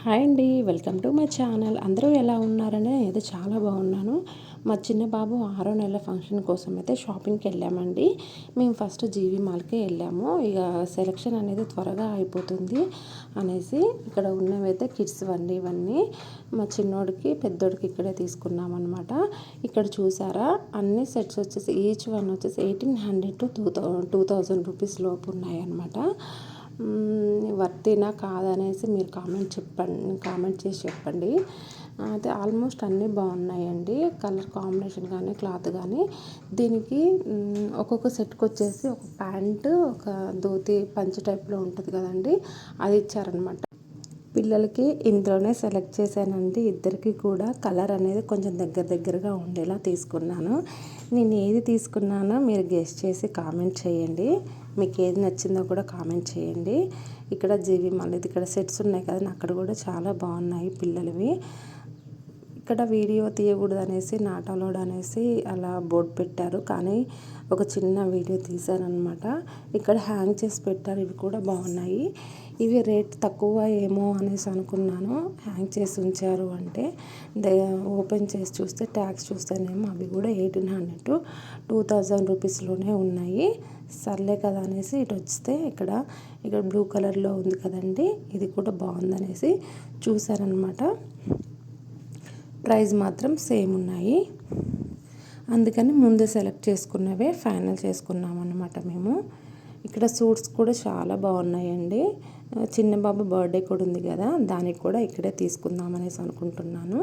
Hi అండి, welcome to my channel. అందరూ ఎలా ఉన్నారని నేనైతే చాలా బాగున్నాను. మా చిన్న బాబు 6వ నెల ఫంక్షన్ కోసం అయితే షాపింగ్కి వెళ్ళామండి. మేము ఫస్ట్ జీవి మాల్కే వెళ్ళాము. ఇక సెలెక్షన్ అనేది త్వరగా అయిపోతుంది అనేసి ఇక్కడ ఉన్నవైతే కిడ్స్ వండి ఇవన్నీ మా చిన్నోడికి పెద్దోడికి ఇక్కడే తీసుకున్నాం అనమాట. ఇక్కడ చూసారా అన్ని సెట్స్ వచ్చేసి ఈచ్ వన్ వచ్చేసి 1800 to 2000 రూపీస్ లోపు ఉన్నాయన్నమాట. వర్తీనా కాదనేసి మీరు కామెంట్ చేసి చెప్పండి. అయితే ఆల్మోస్ట్ అన్నీ బాగున్నాయండి. కలర్ కాంబినేషన్ కానీ క్లాత్ కానీ దీనికి ఒక్కొక్క సెట్కి వచ్చేసి ఒక ప్యాంటు, ఒక ధోతి పంచ టైప్లో ఉంటుంది కదండి, అది ఇచ్చారనమాట. పిల్లలకి ఇందులోనే సెలెక్ట్ చేశానండి. ఇద్దరికి కూడా కలర్ అనేది కొంచెం దగ్గరగా ఉండేలా తీసుకున్నాను. నేను ఏది తీసుకున్నానో మీరు గెస్ చేసి కామెంట్ చేయండి. మీకు ఏది నచ్చిందో కూడా కామెంట్ చేయండి. ఇక్కడ జీవి మళ్ళీ ఇక్కడ సెట్స్ ఉన్నాయి కదండి, అక్కడ కూడా చాలా బాగున్నాయి పిల్లలవి. ఇక్కడ వీడియో తీయకూడదు అనేసి నాట్ అలౌడ్ అనేసి అలా బోర్డు పెట్టారు, కానీ ఒక చిన్న వీడియో తీశారనమాట. ఇక్కడ హ్యాంగ్ చేసి పెట్టారు. ఇవి కూడా బాగున్నాయి. ఇవి రేట్ తక్కువ ఏమో అనేసి అనుకున్నాను. హ్యాంగ్ చేసి ఉంచారు అంటే ఓపెన్ చేసి చూస్తే ట్యాగ్స్ చూస్తేనేమో అవి కూడా 1800 to 2000 రూపీస్లోనే ఉన్నాయి. సర్లే కదా అనేసి ఇటు వస్తే ఇక్కడ బ్లూ కలర్లో ఉంది కదండి, ఇది కూడా బాగుందనేసి చూసారనమాట. ప్రైస్ మాత్రం సేమ్ ఉన్నాయి. అందుకని ముందే సెలెక్ట్ చేసుకున్నవే ఫైనల్ చేసుకున్నాం అన్నమాట మేము. ఇక్కడ సూట్స్ కూడా చాలా బాగున్నాయండి. చిన్న బాబు బర్త్డే కూడా ఉంది కదా, దానికి కూడా ఇక్కడే తీసుకుందాం అనేసి అనుకుంటున్నాను.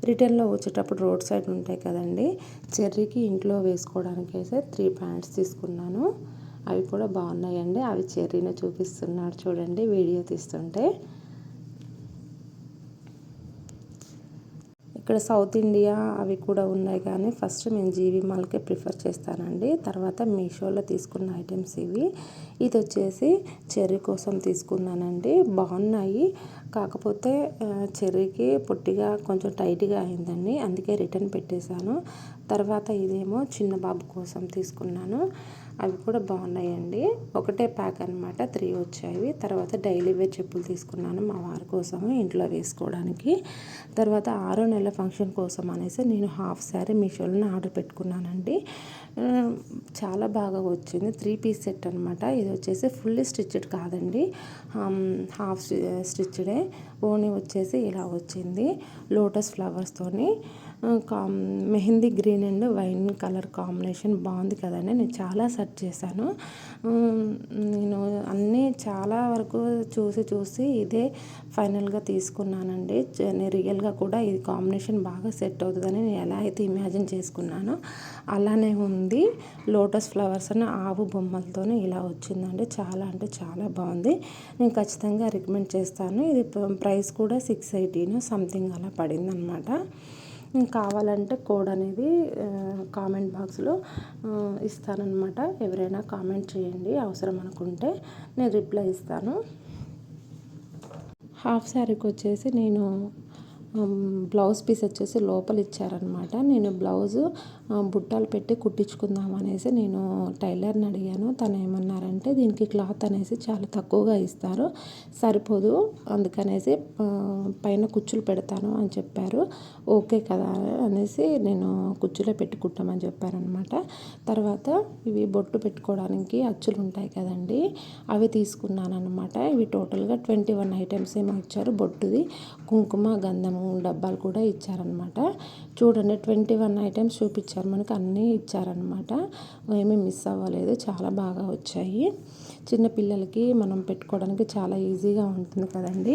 రిటర్న్లో వచ్చేటప్పుడు రోడ్ సైడ్ ఉంటాయి కదండి, చెర్రీకి ఇంట్లో వేసుకోవడానికి అయితే 3 ప్యాంట్స్ తీసుకున్నాను. అవి కూడా బాగున్నాయండి. అవి చెర్రీని చూపిస్తున్నాడు చూడండి వీడియో తీస్తుంటే. ఇక్కడ సౌత్ ఇండియా అవి కూడా ఉన్నాయి, కానీ ఫస్ట్ నేను జీవి మాల్కే ప్రిఫర్ చేస్తానండి. తర్వాత మీషోలో తీసుకున్న ఐటమ్స్ ఇవి. ఇది వచ్చేసి చెర్రీ కోసం తీసుకున్నానండి. బాగున్నాయి, కాకపోతే చెర్రీకి పొట్టిగా కొంచెం టైట్గా అయిందండి, అందుకే రిటర్న్ పెట్టేశాను. తర్వాత ఇదేమో చిన్న బాబు కోసం తీసుకున్నాను. అవి కూడా బాగున్నాయండి. ఒకటే ప్యాక్ అనమాట, 3 వచ్చాయి. తర్వాత డైలీ వేర్ చెప్పులు తీసుకున్నాను మా వారి కోసము ఇంట్లో వేసుకోవడానికి. తర్వాత 6వ నెల ఫంక్షన్ కోసం అనేసి నేను హాఫ్ శారీ మీషోలో ఆర్డర్ పెట్టుకున్నానండి. చాలా బాగా వచ్చింది. 3 పీస్ సెట్ అనమాట. ఇది వచ్చేసి ఫుల్లీ స్టిచ్డ్ కాదండి, హాఫ్ స్టిచ్డే. ఓనీ వచ్చేసి ఇలా వచ్చింది లోటస్ ఫ్లవర్స్తోని. Mehndi green and wine colour combination బాగుంది కదండి. నేను చాలా సెర్చ్ చేశాను. నేను అన్నీ చాలా వరకు చూసి ఇదే ఫైనల్గా తీసుకున్నానండి. నేను రియల్గా కూడా ఇది కాంబినేషన్ బాగా సెట్ అవుతుందని నేను ఎలా అయితే ఇమాజిన్ చేసుకున్నానో అలానే ఉంది. లోటస్ ఫ్లవర్స్ అని ఆవు బొమ్మలతో ఇలా వచ్చిందండి. చాలా అంటే చాలా బాగుంది. నేను ఖచ్చితంగా రికమెండ్ చేస్తాను. ఇది ప్రైస్ కూడా 680 సంథింగ్ అలా పడింది అనమాట. కావాలంటే కోడ్ అనేది కామెంట్ బాక్స్లో ఇస్తానన్నమాట. ఎవరైనా కామెంట్ చేయండి, అవసరం అనుకుంటే నేను రిప్లై ఇస్తాను. హాఫ్ శారీకి వచ్చేసి నేను బ్లౌజ్ పీస్ వచ్చేసి లోపల ఇచ్చారనమాట. నేను బ్లౌజు బుట్టాలు పెట్టి కుట్టించుకుందాం అనేసి నేను టైలర్ని అడిగాను. తను ఏమన్నారంటే దీనికి క్లాత్ అనేసి చాలా తక్కువగా ఇస్తారు, సరిపోదు, అందుకనేసి పైన కుచ్చులు పెడతాను అని చెప్పారు. ఓకే కదా అనేసి నేను కుచ్చులే పెట్టి కుట్టమని చెప్పారనమాట. తర్వాత ఇవి బొట్టు పెట్టుకోవడానికి అచ్చులు ఉంటాయి కదండి, అవి తీసుకున్నాను అనమాట. ఇవి టోటల్గా 21 ఐటమ్స్ ఏమో ఇచ్చారు. బొట్టుది, కుంకుమ, గంధము డబ్బాలు కూడా ఇచ్చారనమాట. చూడండి 21 ఐటమ్స్ చూపించారు మనకు, అన్నీ ఇచ్చారనమాట. ఏమీ మిస్ అవ్వలేదు, చాలా బాగా వచ్చాయి. చిన్నపిల్లలకి మనం పెట్టుకోవడానికి చాలా ఈజీగా ఉంటుంది కదండి.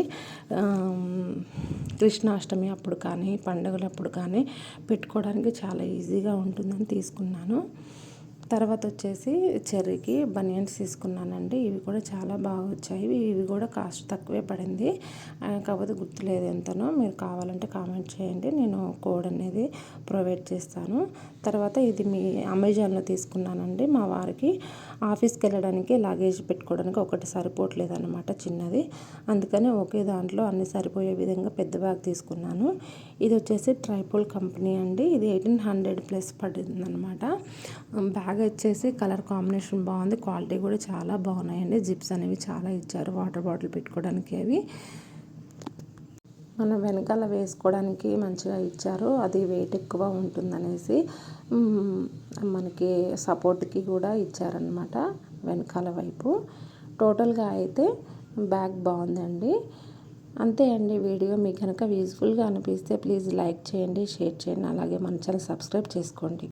కృష్ణాష్టమి అప్పుడు కానీ పండుగలప్పుడు కానీ పెట్టుకోవడానికి చాలా ఈజీగా ఉంటుందని తీసుకున్నాను. తర్వాత వచ్చేసి చెర్రీకి బనియన్స్ తీసుకున్నానండి. ఇవి కూడా చాలా బాగా వచ్చాయి. ఇవి కూడా కాస్ట్ తక్కువే పడింది, కాకపోతే గుర్తులేదు ఎంతనో. మీరు కావాలంటే కామెంట్ చేయండి, నేను కోడ్ అనేది ప్రొవైడ్ చేస్తాను. తర్వాత ఇది మీ అమెజాన్లో తీసుకున్నానండి. మా వారికి ఆఫీస్కి వెళ్ళడానికి లగేజ్ పెట్టుకోవడానికి ఒకటి సరిపోవట్లేదు అనమాట, చిన్నది. అందుకని ఒకే దాంట్లో అన్ని సరిపోయే విధంగా పెద్ద బ్యాగ్ తీసుకున్నాను. ఇది వచ్చేసి ట్రైపోల్ కంపెనీ అండి. ఇది 1800+ పడింది అనమాట. బ్యాగ్ వచ్చేసి కలర్ కాంబినేషన్ బాగుంది, క్వాలిటీ కూడా చాలా బాగున్నాయండి. జిప్స్ అనేవి చాలా ఇచ్చారు, వాటర్ బాటిల్ పెట్టుకోవడానికి అవి. మనం వెనకాల వేసుకోవడానికి మంచిగా ఇచ్చారు. అది వెయిట్ ఎక్కువ ఉంటుందనేసి మనకి సపోర్ట్కి కూడా ఇచ్చారనమాట వెనకాల వైపు. టోటల్గా అయితే బ్యాగ్ బాగుందండి. అంతే అండి వీడియో. మీకు కనుక యూజ్ఫుల్గా అనిపిస్తే ప్లీజ్ లైక్ చేయండి, షేర్ చేయండి, అలాగే మన ఛానల్ సబ్స్క్రైబ్ చేసుకోండి.